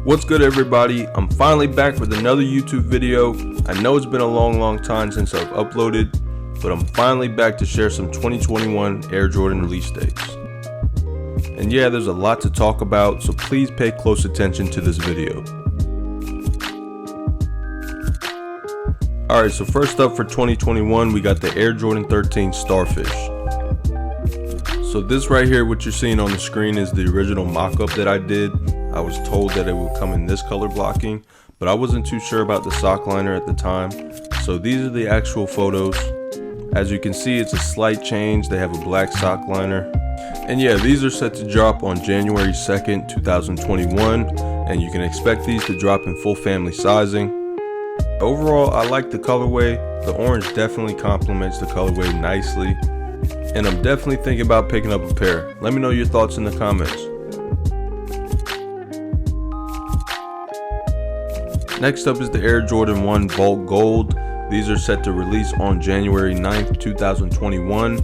What's good, everybody? I'm finally back with another YouTube video. I know it's been a long time since I've uploaded, but I'm finally back to share some 2021 Air Jordan release dates. And yeah, there's a lot to talk about, so please pay close attention to this video. Alright, so first up for 2021, we got the Air Jordan 13 Starfish. So this right here, what you're seeing on the screen, is the original mock-up that I did. I was told that it would come in this color blocking, but I wasn't too sure about the sock liner at the time. So these are the actual photos. As you can see, it's a slight change. They have a black sock liner. And yeah, these are set to drop on January 2nd, 2021, and you can expect these to drop in full family sizing. Overall, I like the colorway. The orange definitely complements the colorway nicely, and I'm definitely thinking about picking up a pair. Let me know your thoughts in the comments. Next up is the Air Jordan 1 Vault Gold. These are set to release on January 9th, 2021.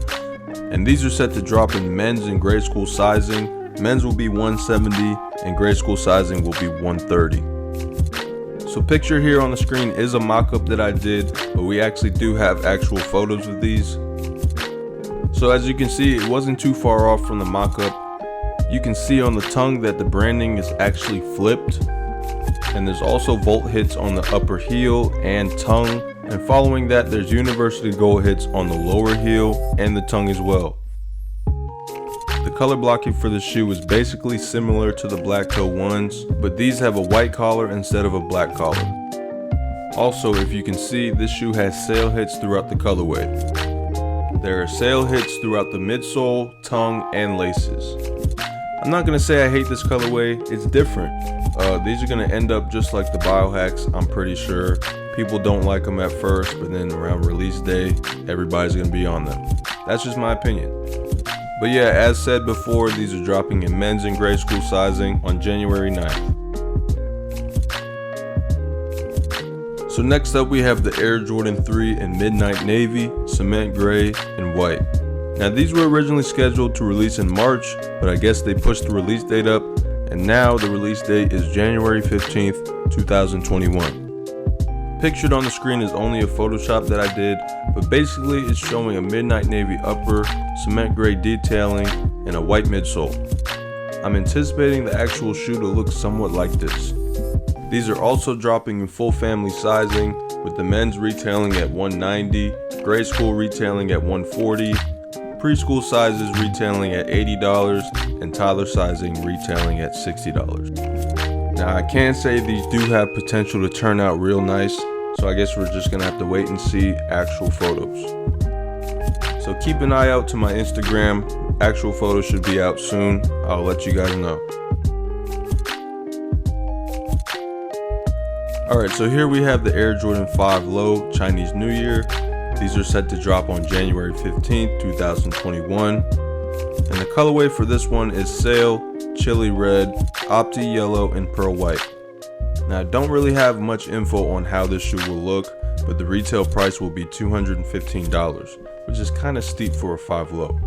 And these are set to drop in men's and grade school sizing. Men's will be 170 and grade school sizing will be 130. So picture here on the screen is a mock-up that I did, but we actually do have actual photos of these. So as you can see, it wasn't too far off from the mock-up. You can see on the tongue that the branding is actually flipped. And there's also Volt hits on the upper heel and tongue, and following that there's University Gold hits on the lower heel and the tongue as well. The color blocking for the shoe is basically similar to the black toe ones, but these have a white collar instead of a black collar. Also, if you can see, this shoe has sail hits throughout the colorway. There are sail hits throughout the midsole, tongue, and laces. I'm not going to say I hate this colorway, it's different. These are going to end up just like the biohacks, I'm pretty sure. People don't like them at first, but then around release day, everybody's going to be on them. That's just my opinion. But yeah, as said before, these are dropping in men's and grade school sizing on January 9th. So next up we have the Air Jordan 3 in Midnight Navy, Cement Gray, and White. Now these were originally scheduled to release in March, but I guess they pushed the release date up, and now the release date is January 15th, 2021. Pictured on the screen is only a Photoshop that I did, but basically it's showing a midnight navy upper, cement gray detailing, and a white midsole. I'm anticipating the actual shoe to look somewhat like this. These are also dropping in full family sizing, with the men's retailing at 190, grade school retailing at 140, preschool sizes retailing at $80, and toddler sizing retailing at $60. Now I can say these do have potential to turn out real nice, so I guess we're just gonna have to wait and see actual photos. So keep an eye out to my Instagram. Actual photos should be out soon. I'll let you guys know. Alright, so here we have the Air Jordan 5 Low Chinese New Year. These are set to drop on January 15th, 2021. And the colorway for this one is Sail, Chili Red, Opti Yellow, and Pearl White. Now I don't really have much info on how this shoe will look, but the retail price will be $215, which is kind of steep for a 5 Low.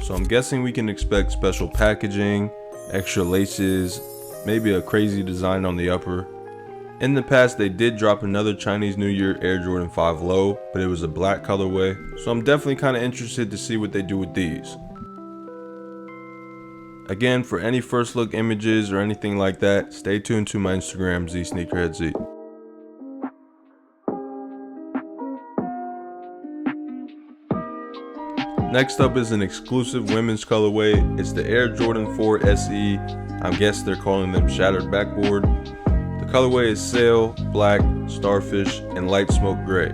So I'm guessing we can expect special packaging, extra laces, maybe a crazy design on the upper. In the past, they did drop another Chinese New Year Air Jordan 5 Low, but it was a black colorway, so I'm definitely kind of interested to see what they do with these. Again, for any first look images or anything like that, stay tuned to my Instagram, zSneakerHeadz. Next up is an exclusive women's colorway. It's the Air Jordan 4 SE. I guess they're calling them Shattered Backboard. The colorway is Sail, Black, Starfish, and Light Smoke Gray.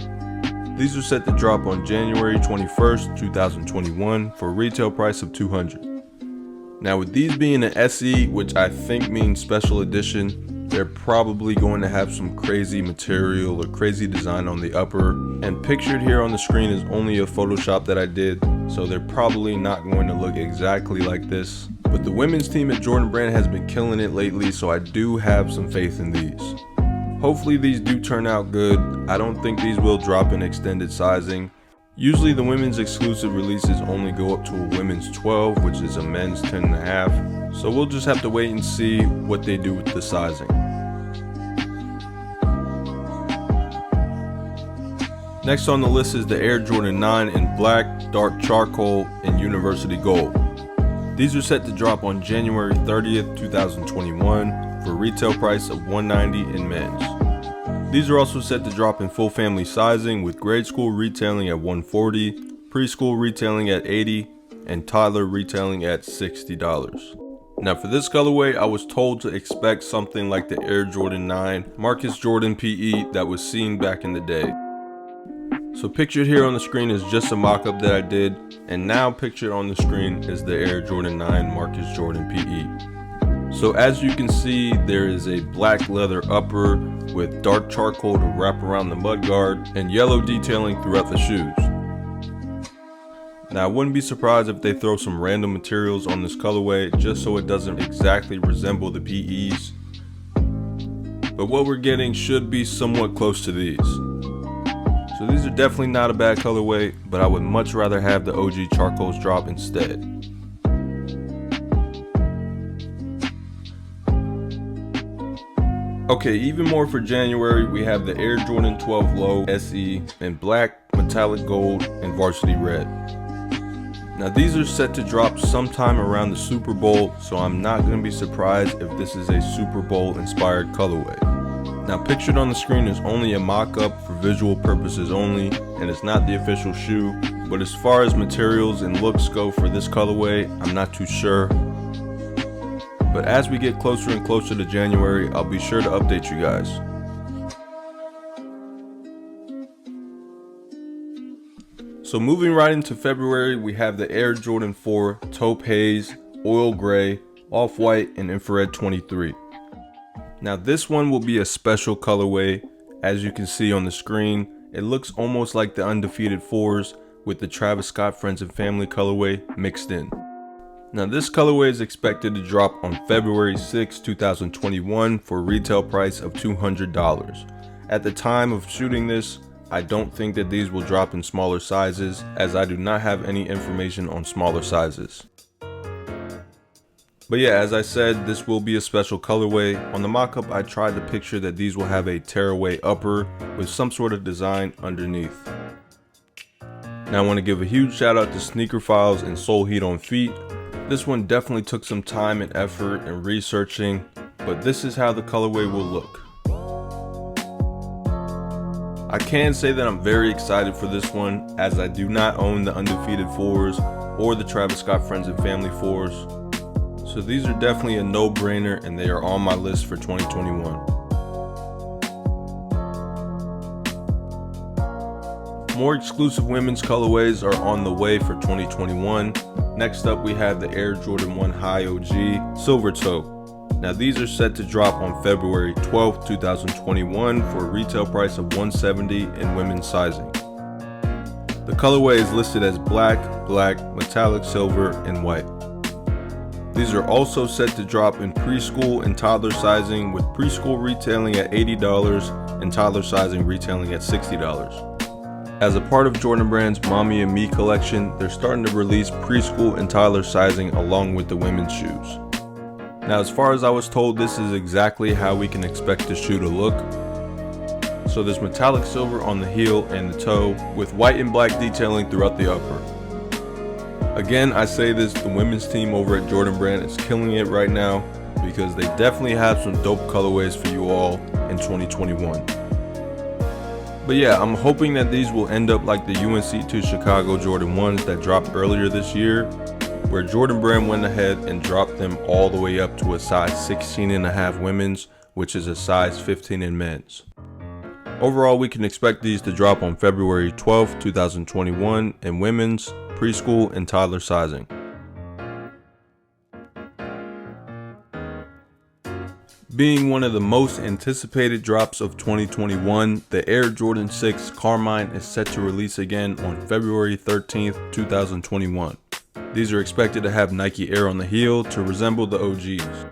These are set to drop on January 21st, 2021 for a retail price of $200. Now with these being an SE, which I think means special edition, they're probably going to have some crazy material or crazy design on the upper. And pictured here on the screen is only a Photoshop that I did, so they're probably not going to look exactly like this. But the women's team at Jordan Brand has been killing it lately, so I do have some faith in these. Hopefully these do turn out good. I don't think these will drop in extended sizing. Usually the women's exclusive releases only go up to a women's 12, which is a men's 10.5. So we'll just have to wait and see what they do with the sizing. Next on the list is the Air Jordan 9 in black, dark charcoal, and university gold. These are set to drop on January 30th, 2021 for a retail price of $190 in men's. These are also set to drop in full family sizing, with grade school retailing at $140, preschool retailing at $80, and toddler retailing at $60. Now for this colorway, I was told to expect something like the Air Jordan 9 Marcus Jordan PE that was seen back in the day. So pictured here on the screen is just a mock-up that I did, and now pictured on the screen is the Air Jordan 9 Marcus Jordan PE. So as you can see, there is a black leather upper with dark charcoal to wrap around the mudguard and yellow detailing throughout the shoes. Now I wouldn't be surprised if they throw some random materials on this colorway just so it doesn't exactly resemble the PEs, but what we're getting should be somewhat close to these. So these are definitely not a bad colorway, but I would much rather have the OG charcoals drop instead. Okay, even more for January, we have the Air Jordan 12 Low SE in black, metallic gold, and varsity red. Now these are set to drop sometime around the Super Bowl, so I'm not going to be surprised if this is a Super Bowl inspired colorway. Now pictured on the screen is only a mock-up for visual purposes only, and it's not the official shoe, but as far as materials and looks go for this colorway, I'm not too sure. But as we get closer and closer to January, I'll be sure to update you guys. So moving right into February, we have the Air Jordan 4 Taupe Haze, Oil Gray, Off-White, and Infrared 23. Now this one will be a special colorway. As you can see on the screen, it looks almost like the Undefeated 4s with the Travis Scott Friends and Family colorway mixed in. Now this colorway is expected to drop on February 6, 2021 for a retail price of $200. At the time of shooting this, I don't think that these will drop in smaller sizes, as I do not have any information on smaller sizes. But yeah, as I said, this will be a special colorway. On the mock-up, I tried to picture that these will have a tearaway upper with some sort of design underneath. Now I want to give a huge shout out to Sneaker Files and Soul Heat on Feet. This one definitely took some time and effort and researching, but this is how the colorway will look. I can say that I'm very excited for this one, as I do not own the Undefeated 4s or the Travis Scott Friends and Family 4s. So these are definitely a no-brainer, and they are on my list for 2021. More exclusive women's colorways are on the way for 2021. Next up, we have the Air Jordan 1 High OG Silver Toe. Now these are set to drop on February 12th, 2021 for a retail price of $170 in women's sizing. The colorway is listed as black, metallic silver, and white. These are also set to drop in preschool and toddler sizing, with preschool retailing at $80 and toddler sizing retailing at $60. As a part of Jordan Brand's Mommy and Me collection, they're starting to release preschool and toddler sizing along with the women's shoes. Now as far as I was told, this is exactly how we can expect the shoe to look. So there's metallic silver on the heel and the toe, with white and black detailing throughout the upper. Again, I say this, the women's team over at Jordan Brand is killing it right now, because they definitely have some dope colorways for you all in 2021. But yeah, I'm hoping that these will end up like the UNC to Chicago Jordan 1s that dropped earlier this year, where Jordan Brand went ahead and dropped them all the way up to a size 16.5 women's, which is a size 15 in men's. Overall, we can expect these to drop on February 12th, 2021 in women's, preschool, and toddler sizing. Being one of the most anticipated drops of 2021, the Air Jordan 6 Carmine is set to release again on February 13th, 2021. These are expected to have Nike Air on the heel to resemble the OGs.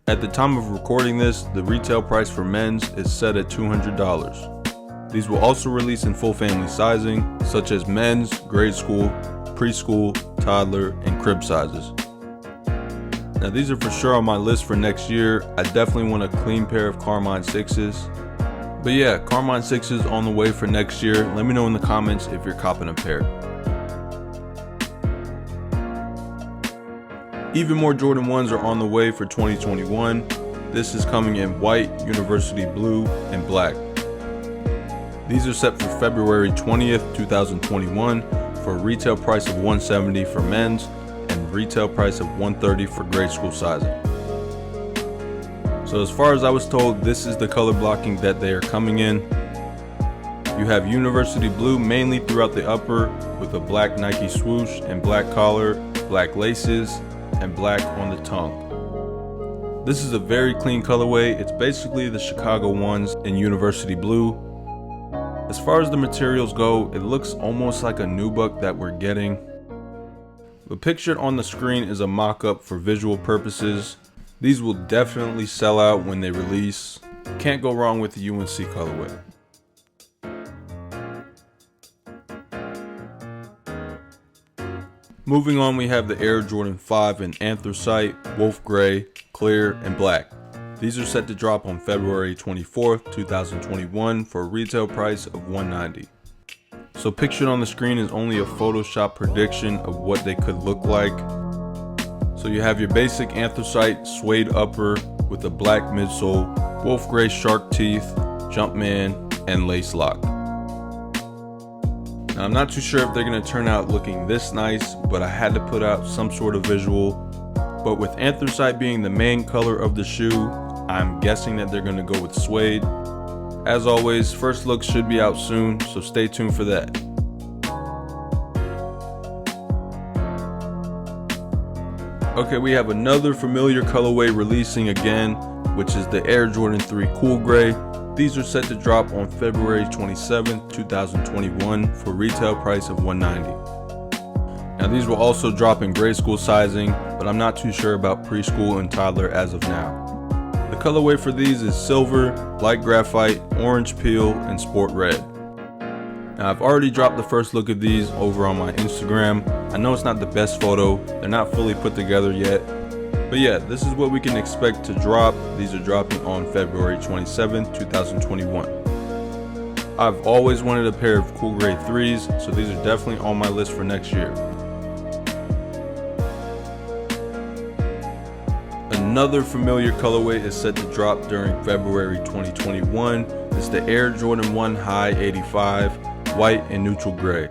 At the time of recording this, the retail price for men's is set at $200. These will also release in full family sizing, such as men's, grade school, preschool, toddler, and crib sizes. Now these are for sure on my list for next year. I definitely want a clean pair of Carmine 6s, But yeah, Carmine 6s on the way for next year. Let me know in the comments if you're copping a pair. Even more Jordan 1s are on the way for 2021. This is coming in white, university blue, and black. These are set for February 20th, 2021 for a retail price of $170 for men's and retail price of $130 for grade school sizing. So as far as I was told, this is the color blocking that they are coming in. You have university blue mainly throughout the upper with a black Nike swoosh and black collar, black laces, and black on the tongue. This is a very clean colorway. It's basically the Chicago ones in university blue. As far as the materials go, it looks almost like a nubuck that we're getting. But pictured on the screen is a mock-up for visual purposes. These will definitely sell out when they release. Can't go wrong with the UNC colorway. Moving on, we have the Air Jordan 5 in Anthracite, Wolf Gray, Clear, and Black. These are set to drop on February 24th, 2021 for a retail price of $190. So pictured on the screen is only a Photoshop prediction of what they could look like. So you have your basic Anthracite suede upper with a black midsole, Wolf Gray shark teeth, Jumpman, and lace lock. Now, I'm not too sure if they're going to turn out looking this nice, but I had to put out some sort of visual. But with Anthracite being the main color of the shoe, I'm guessing that they're going to go with suede. As always, first look should be out soon, so stay tuned for that. Okay, we have another familiar colorway releasing again, which is the Air Jordan 3 Cool Gray. These are set to drop on February 27th, 2021 for a retail price of $190. Now these will also drop in grade school sizing, but I'm not too sure about preschool and toddler as of now. The colorway for these is silver, light graphite, orange peel, and sport red. Now I've already dropped the first look of these over on my Instagram. I know it's not the best photo, they're not fully put together yet. But yeah, this is what we can expect to drop. These are dropping on February 27th, 2021. I've always wanted a pair of cool gray 3s, so these are definitely on my list for next year. Another familiar colorway is set to drop during February 2021. It's the Air Jordan 1 High 85, white and neutral gray.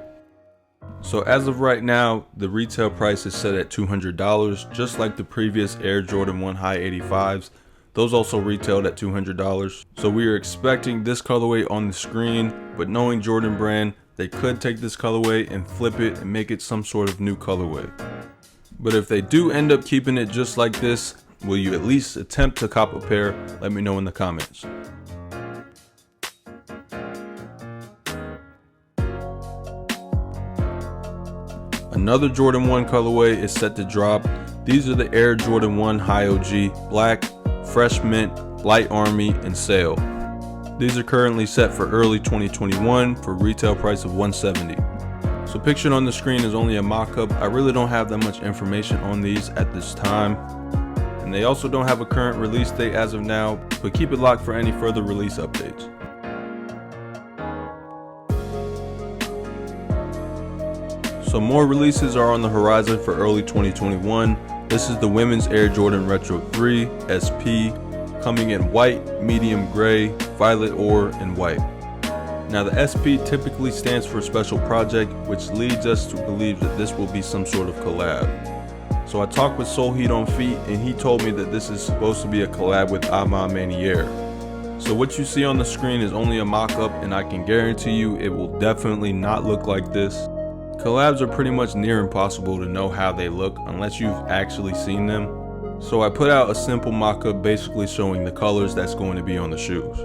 So as of right now, the retail price is set at $200, just like the previous Air Jordan 1 High 85s. Those also retailed at $200. So we are expecting this colorway on the screen, but knowing Jordan brand, they could take this colorway and flip it and make it some sort of new colorway. But if they do end up keeping it just like this, will you at least attempt to cop a pair? Let me know in the comments. Another Jordan 1 colorway is set to drop. These are the Air Jordan 1 High OG, black, fresh mint, light army, and sail. These are currently set for early 2021 for a retail price of $170. So pictured on the screen is only a mock-up. I really don't have that much information on these at this time. And they also don't have a current release date as of now, but keep it locked for any further release updates. So more releases are on the horizon for early 2021. This is the women's Air Jordan Retro 3 SP, coming in white, medium gray, violet ore, and white. Now the SP typically stands for special project, which leads us to believe that this will be some sort of collab. So I talked with Soul Heat on Feet, and he told me that this is supposed to be a collab with A Ma Maniere. So what you see on the screen is only a mock-up, and I can guarantee you it will definitely not look like this. Collabs are pretty much near impossible to know how they look unless you've actually seen them. So I put out a simple mock-up basically showing the colors that's going to be on the shoes.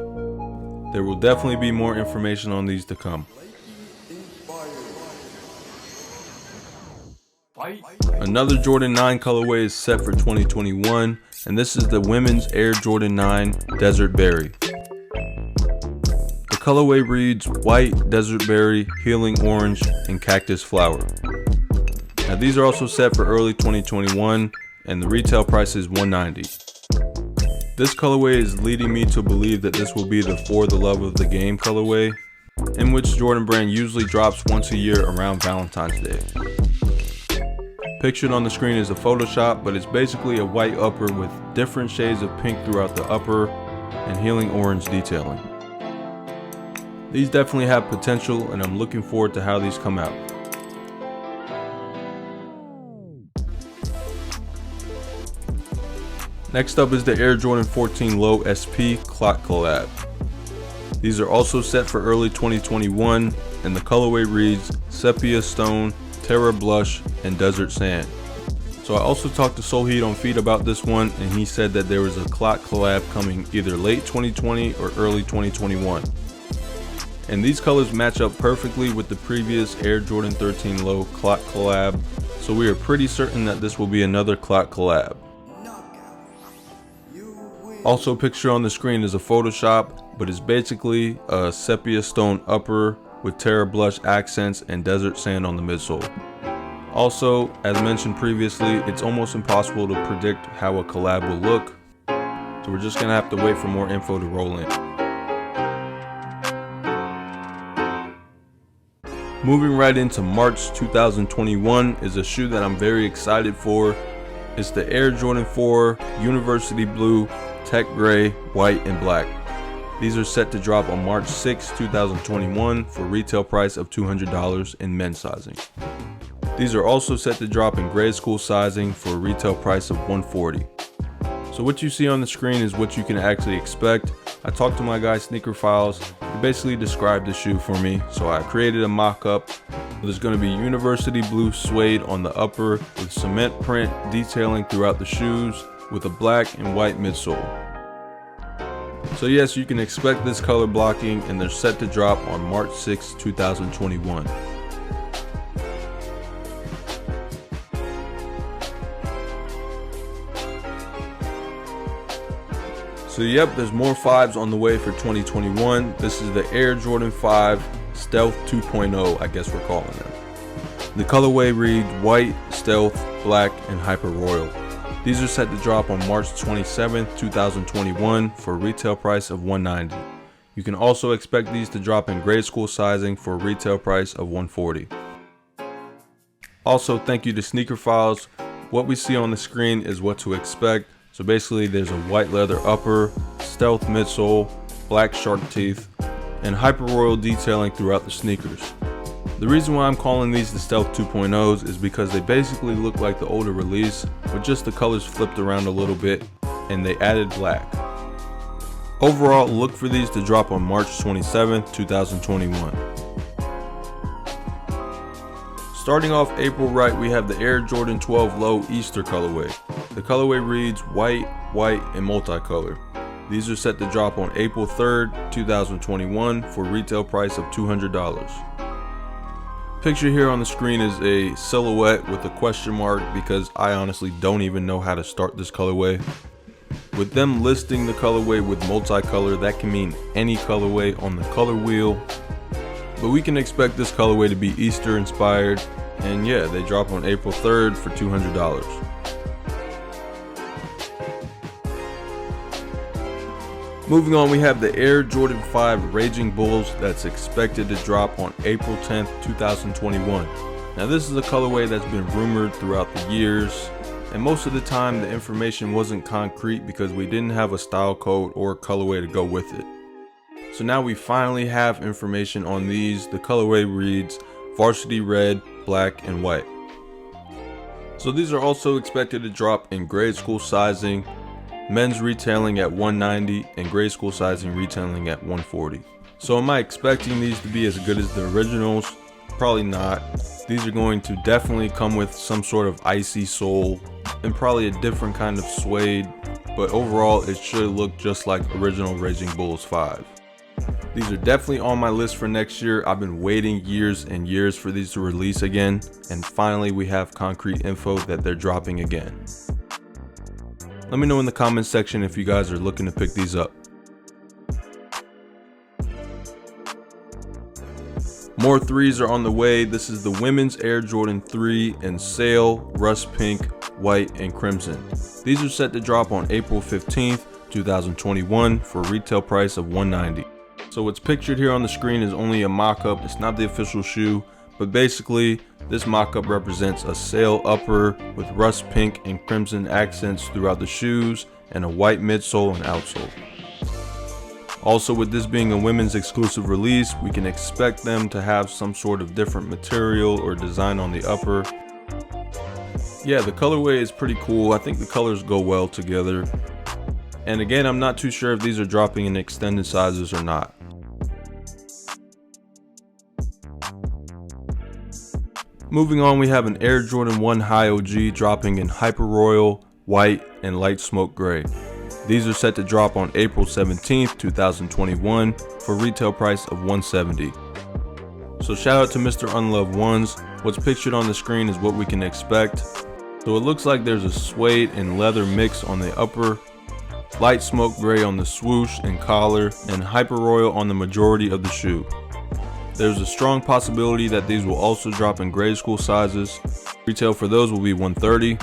There will definitely be more information on these to come. Another Jordan 9 colorway is set for 2021, and this is the women's Air Jordan 9 Desert Berry. The colorway reads white, desert berry, healing orange, and cactus flower. Now these are also set for early 2021, and the retail price is $190. This colorway is leading me to believe that this will be the For the Love of the Game colorway, in which Jordan Brand usually drops once a year around Valentine's Day. Pictured on the screen is a Photoshop, but it's basically a white upper with different shades of pink throughout the upper and healing orange detailing. These definitely have potential, and I'm looking forward to how these come out. Next up is the Air Jordan 14 Low SP Clot collab. These are also set for early 2021, and the colorway reads Sepia Stone, Terra Blush, and Desert Sand. So I also talked to Soulheat on Feed about this one, and he said that there was a Clot collab coming either late 2020 or early 2021. And these colors match up perfectly with the previous Air Jordan 13 Low Clot collab, so we are pretty certain that this will be another Clot collab. Also pictured on the screen is a Photoshop, but it's basically a sepia stone upper with Terra Blush accents and Desert Sand on the midsole. Also, as mentioned previously, it's almost impossible to predict how a collab will look, so we're just gonna have to wait for more info to roll in. Moving right into March 2021 is a shoe that I'm very excited for. It's the Air Jordan 4 University Blue, Tech Gray, White, and Black. These are set to drop on March 6, 2021 for a retail price of $200 in men's sizing. These are also set to drop in grade school sizing for a retail price of $140. So what you see on the screen is what you can actually expect. I talked to my guy Sneaker Files. He basically described the shoe for me, so I created a mock-up. There's going to be University Blue suede on the upper with cement print detailing throughout the shoes, with a black and white midsole. So yes, you can expect this color blocking, and they're set to drop on March 6, 2021. So yep, there's more 5s on the way for 2021. This is the Air Jordan 5 Stealth 2.0, I guess we're calling them. The colorway reads White, Stealth, Black, and Hyper Royal. These are set to drop on March 27th, 2021 for a retail price of $190. You can also expect these to drop in grade school sizing for a retail price of $140. Also, thank you to Sneaker Files. What we see on the screen is what to expect. So basically there's a white leather upper, stealth midsole, black shark teeth, and Hyper Royal detailing throughout the sneakers. The reason why I'm calling these the Stealth 2.0s is because they basically look like the older release, with just the colors flipped around a little bit, and they added black. Overall, look for these to drop on March 27th, 2021. Starting off April right, we have the Air Jordan 12 Low Easter colorway. The colorway reads white, white, and multicolor. These are set to drop on April 3rd, 2021 for a retail price of $200. Picture here on the screen is a silhouette with a question mark because I honestly don't even know how to start this colorway. With them listing the colorway with multicolor, that can mean any colorway on the color wheel. But we can expect this colorway to be Easter inspired, and yeah, they drop on April 3rd for $200. Moving on, we have the Air Jordan 5 Raging Bulls that's expected to drop on April 10th, 2021. Now this is a colorway that's been rumored throughout the years, and most of the time the information wasn't concrete because we didn't have a style code or a colorway to go with it. So now we finally have information on these. The colorway reads Varsity Red, Black, and White. So these are also expected to drop in grade school sizing, men's retailing at $190 and grade school sizing retailing at $140. So am I expecting these to be as good as the originals? Probably not. These are going to definitely come with some sort of icy sole and probably a different kind of suede, but overall it should look just like original Raging Bulls 5. These are definitely on my list for next year. I've been waiting years and years for these to release again, and finally we have concrete info that they're dropping again. Let me know in the comments section if you guys are looking to pick these up. More 3s are on the way. This is the women's Air Jordan 3 in sail, rust pink, white, and crimson. These are set to drop on April 15th, 2021 for a retail price of $190. So what's pictured here on the screen is only a mock-up. It's not the official shoe, but basically this mock-up represents a sail upper with rust pink and crimson accents throughout the shoes and a white midsole and outsole. Also, with this being a women's exclusive release, we can expect them to have some sort of different material or design on the upper. Yeah, the colorway is pretty cool. I think the colors go well together. And again, I'm not too sure if these are dropping in extended sizes or not. Moving on, we have an Air Jordan 1 High OG dropping in Hyper Royal, White, and Light Smoke Gray. These are set to drop on April 17th, 2021 for a retail price of $170. So shout out to Mr. Unloved Ones. What's pictured on the screen is what we can expect. So it looks like there's a suede and leather mix on the upper, light smoke gray on the swoosh and collar, and Hyper Royal on the majority of the shoe. There's a strong possibility that these will also drop in grade school sizes. Retail for those will be $130.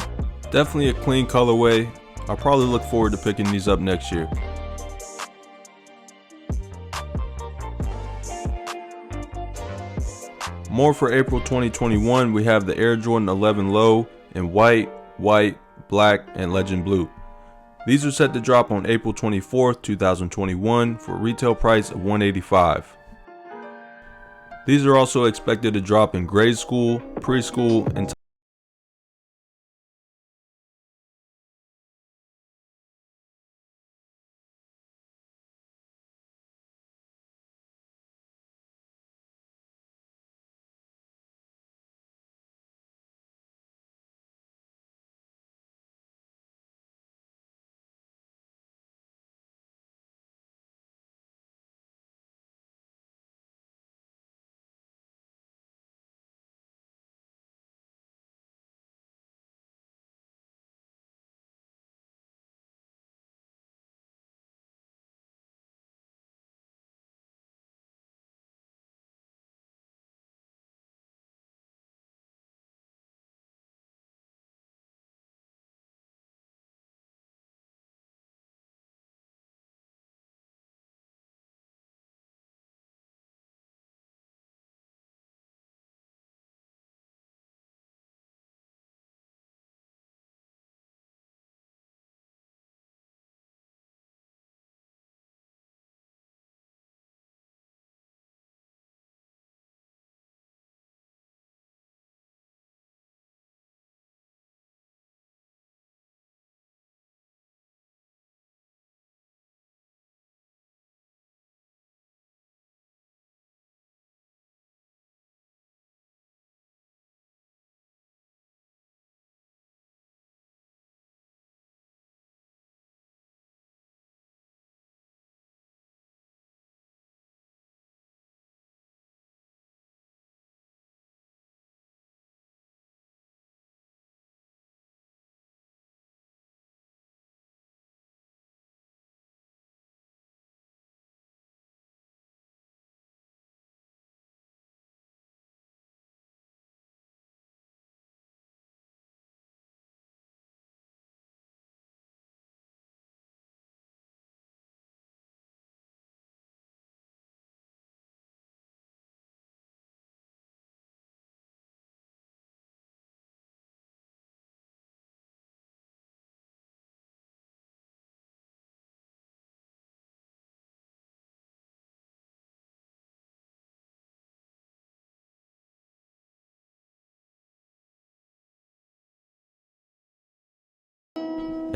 Definitely a clean colorway. I'll probably look forward to picking these up next year. More for April 2021, we have the Air Jordan 11 Low in white, black, and legend blue. These are set to drop on April 24th, 2021 for a retail price of $185. These are also expected to drop in grade school, preschool, and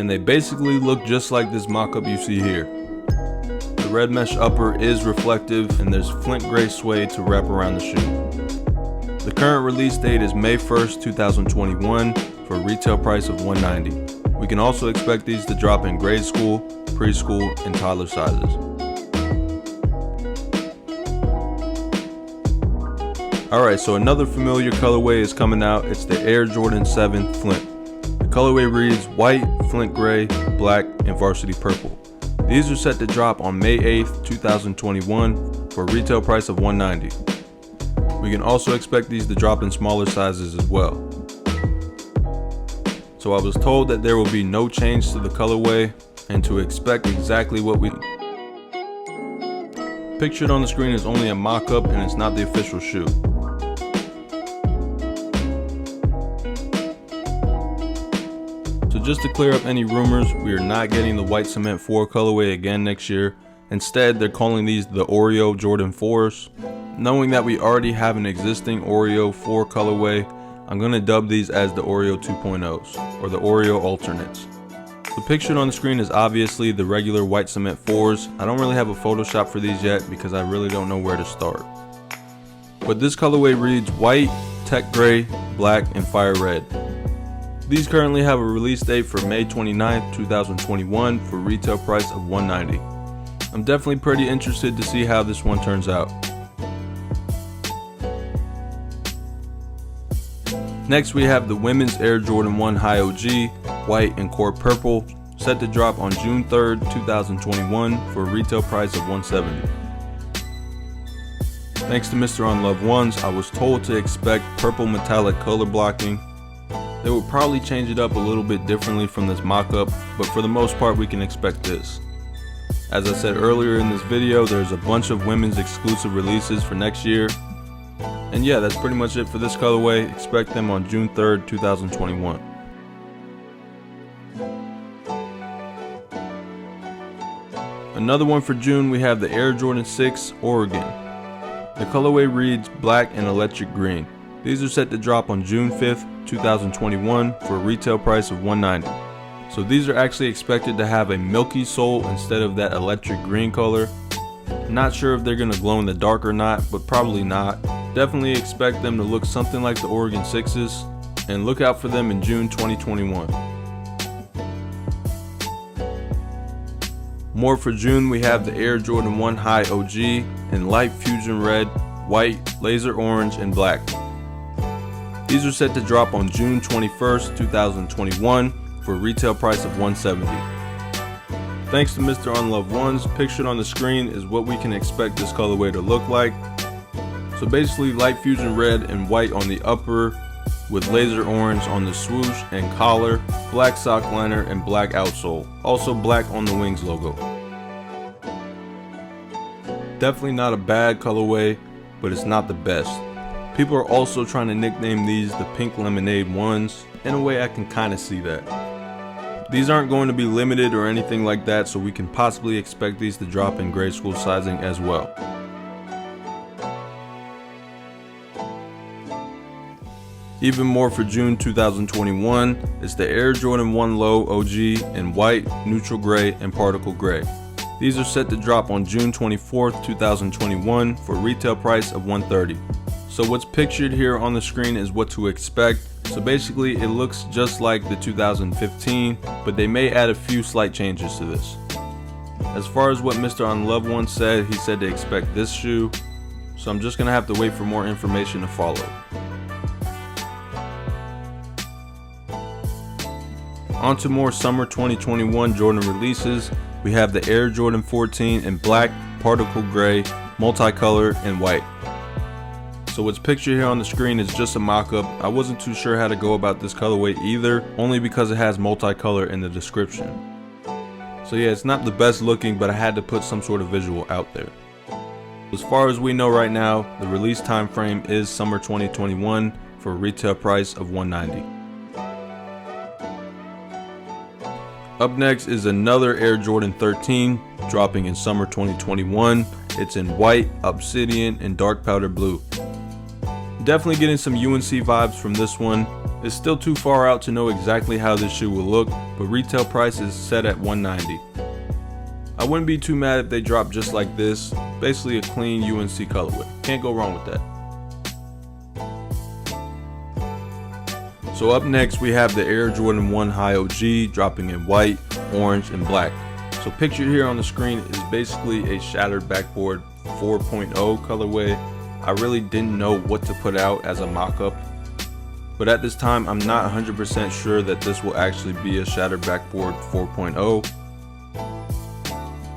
they basically look just like this mock-up you see here. The red mesh upper is reflective and there's Flint gray suede to wrap around the shoe. The current release date is May 1st, 2021 for a retail price of $190. We can also expect these to drop in grade school, preschool, and toddler sizes. Alright, so another familiar colorway is coming out. It's the Air Jordan 7 Flint. The colorway reads white, Flint gray, black, and varsity purple. These are set to drop on May 8th, 2021 for a retail price of $190. We can also expect these to drop in smaller sizes as well. So I was told that there will be no change to the colorway and to expect exactly what we pictured on the screen is only a mock-up and it's not the official shoe. So just to clear up any rumors, we are not getting the white cement 4 colorway again next year. Instead, they're calling these the Oreo Jordan 4s. Knowing that we already have an existing Oreo 4 colorway, I'm going to dub these as the Oreo 2.0s, or the Oreo alternates. The pictured on the screen is obviously the regular white cement 4s. I don't really have a Photoshop for these yet because I really don't know where to start. But this colorway reads white, tech gray, black, and fire red. These currently have a release date for May 29th, 2021 for retail price of $190. I'm definitely pretty interested to see how this one turns out. Next we have the women's Air Jordan 1 High OG, white and core purple, set to drop on June 3rd, 2021 for a retail price of $170. Thanks to Mr. Unloved Ones, I was told to expect purple metallic color blocking. They will probably change it up a little bit differently from this mock-up, but for the most part we can expect this. As I said earlier in this video, there's a bunch of women's exclusive releases for next year. And yeah, that's pretty much it for this colorway. Expect them on June 3rd, 2021. Another one for June, we have the Air Jordan 6 Oregon. The colorway reads black and electric green. These are set to drop on June 5th, 2021 for a retail price of $190. So these are actually expected to have a milky sole instead of that electric green color. Not sure if they're going to glow in the dark or not, but probably not. Definitely expect them to look something like the Oregon 6s, and look out for them in June 2021. More for June, we have the Air Jordan 1 High OG in light fusion red, white, laser orange, and black. These are set to drop on June 21st, 2021 for a retail price of $170. Thanks to Mr. Unloved Ones, pictured on the screen is what we can expect this colorway to look like. So basically light fusion red and white on the upper with laser orange on the swoosh and collar, black sock liner, and black outsole. Also black on the wings logo. Definitely not a bad colorway, but it's not the best. People are also trying to nickname these the Pink Lemonade ones. In a way I can kind of see that. These aren't going to be limited or anything like that, so we can possibly expect these to drop in grade school sizing as well. Even more for June 2021 is the Air Jordan 1 Low OG in white, neutral gray, and particle gray. These are set to drop on June 24th, 2021 for a retail price of $130. So what's pictured here on the screen is what to expect. So basically it looks just like the 2015, but they may add a few slight changes to this. As far as what Mr. Unloved One said, he said to expect this shoe. So I'm just gonna have to wait for more information to follow. On to more summer 2021 Jordan releases. We have the Air Jordan 14 in black, particle gray, multicolor, and white. So what's pictured here on the screen is just a mock-up. I wasn't too sure how to go about this colorway either, only because it has multicolor in the description. So yeah, it's not the best looking, but I had to put some sort of visual out there. As far as we know right now, the release time frame is summer 2021 for a retail price of $190. Up next is another Air Jordan 13 dropping in summer 2021. It's in white, obsidian, and dark powder blue. Definitely getting some UNC vibes from this one. It's still too far out to know exactly how this shoe will look, but retail price is set at $190. I wouldn't be too mad if they dropped just like this, basically a clean UNC colorway. Can't go wrong with that. So up next we have the Air Jordan 1 High OG dropping in white, orange, and black. So pictured here on the screen is basically a shattered backboard 4.0 colorway. I really didn't know what to put out as a mock-up, but at this time I'm not 100% sure that this will actually be a shattered backboard 4.0.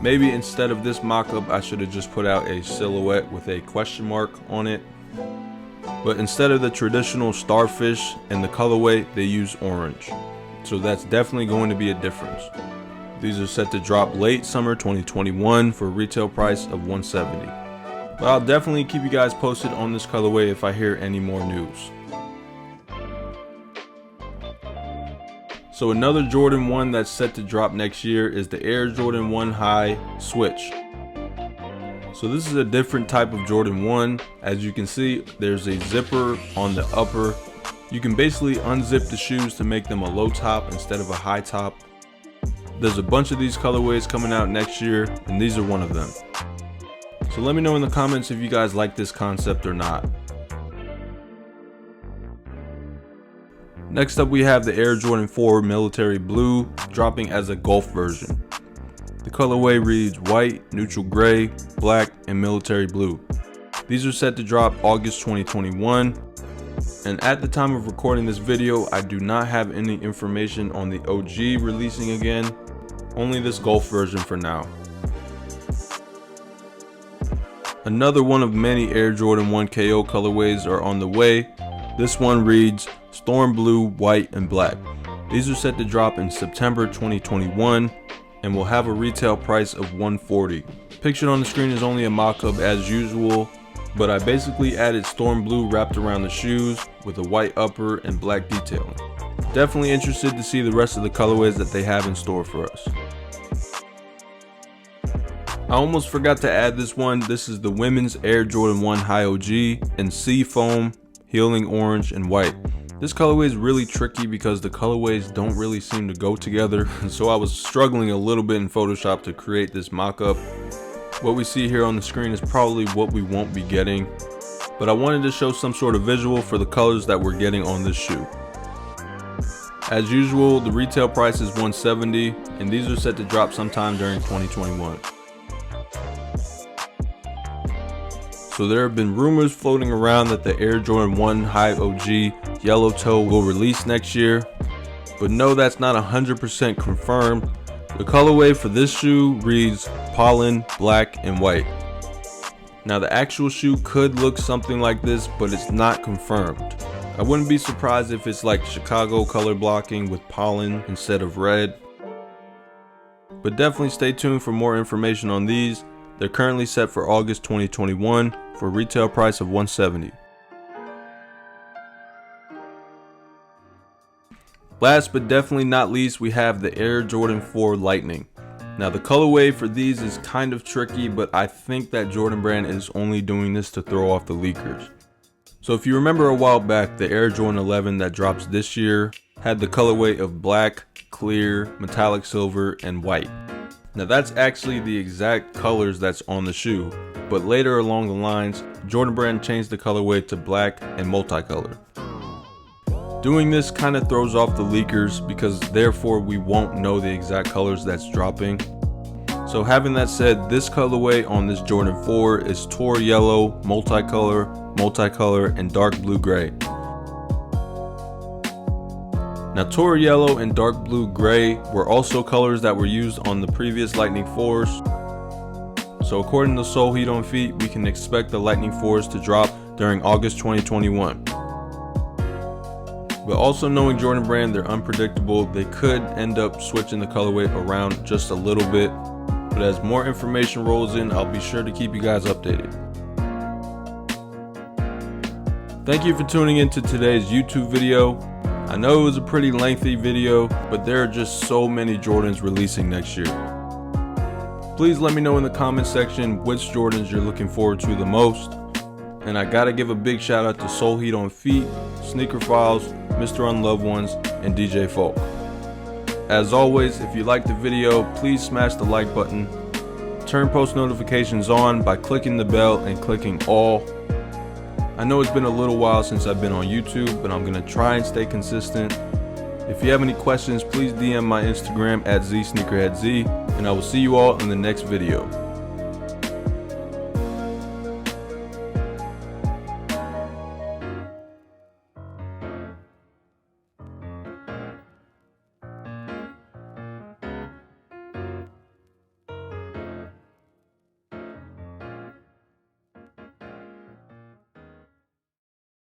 Maybe instead of this mock-up I should have just put out a silhouette with a question mark on it. But instead of the traditional starfish and the colorway, they use orange. so that's definitely going to be a difference. These are set to drop late summer 2021 for a retail price of $170. But I'll definitely keep you guys posted on this colorway if I hear any more news. So another Jordan 1 that's set to drop next year is the Air Jordan 1 High Switch. So this is a different type of Jordan 1. As you can see, there's a zipper on the upper. You can basically unzip the shoes to make them a low top instead of a high top. There's a bunch of these colorways coming out next year, and these are one of them. So let me know in the comments if you guys like this concept or not. Next up, we have the Air Jordan 4 Military Blue dropping as a golf version. The colorway reads white, neutral gray, black, and military blue. These are set to drop August 2021. And at the time of recording this video, I do not have any information on the OG releasing again, only this golf version for now. Another one of many Air Jordan 1 KO colorways are on the way. This one reads Storm Blue, White, and Black. These are set to drop in September 2021 and will have a retail price of $140. Pictured on the screen is only a mock-up as usual, but I basically added storm blue wrapped around the shoes with a white upper and black detailing. Definitely interested to see the rest of the colorways that they have in store for us. I almost forgot to add this one. This is the women's Air Jordan 1 High OG in Sea Foam, Healing Orange, and White. This colorway is really tricky because the colorways don't really seem to go together, so I was struggling a little bit in Photoshop to create this mock-up. What we see here on the screen is probably what we won't be getting, but I wanted to show some sort of visual for the colors that we're getting on this shoe. As usual, the retail price is $170, and these are set to drop sometime during 2021. So there have been rumors floating around that the Air Jordan 1 High OG Yellow Toe will release next year, but no, that's not 100% confirmed. The colorway for this shoe reads Pollen, Black, and White. Now the actual shoe could look something like this, but it's not confirmed. I wouldn't be surprised if it's like Chicago color blocking with pollen instead of red. But definitely stay tuned for more information on these. They're currently set for August 2021 for a retail price of $170. Last but definitely not least, we have the Air Jordan 4 Lightning. Now the colorway for these is kind of tricky, but I think that Jordan Brand is only doing this to throw off the leakers. So if you remember a while back, the Air Jordan 11 that drops this year had the colorway of black, clear, metallic silver, and white. Now that's actually the exact colors that's on the shoe, but later along the lines, Jordan Brand changed the colorway to black and multicolor. Doing this kind of throws off the leakers because therefore we won't know the exact colors that's dropping. So having that said, this colorway on this Jordan 4 is Tour Yellow, multicolor, and dark blue gray. Now Tour Yellow and dark blue gray were also colors that were used on the previous Lightning 4s. So according to Soul Heat on Feet, we can expect the Lightning 4s to drop during August 2021. But also knowing Jordan Brand, they're unpredictable. They could end up switching the colorway around just a little bit. But as more information rolls in, I'll be sure to keep you guys updated. Thank you for tuning into today's YouTube video. I know it was a pretty lengthy video, but there are just so many Jordans releasing next year. Please let me know in the comment section which Jordans you're looking forward to the most. And I gotta give a big shout out to Soul Heat on Feet, Sneaker Files, Mr. Unloved Ones, and DJ Folk. As always, if you liked the video, please smash the like button. Turn post notifications on by clicking the bell and clicking all. I know it's been a little while since I've been on YouTube, but I'm gonna try and stay consistent. If you have any questions, please DM my Instagram at zSneakerHeadz, and I will see you all in the next video.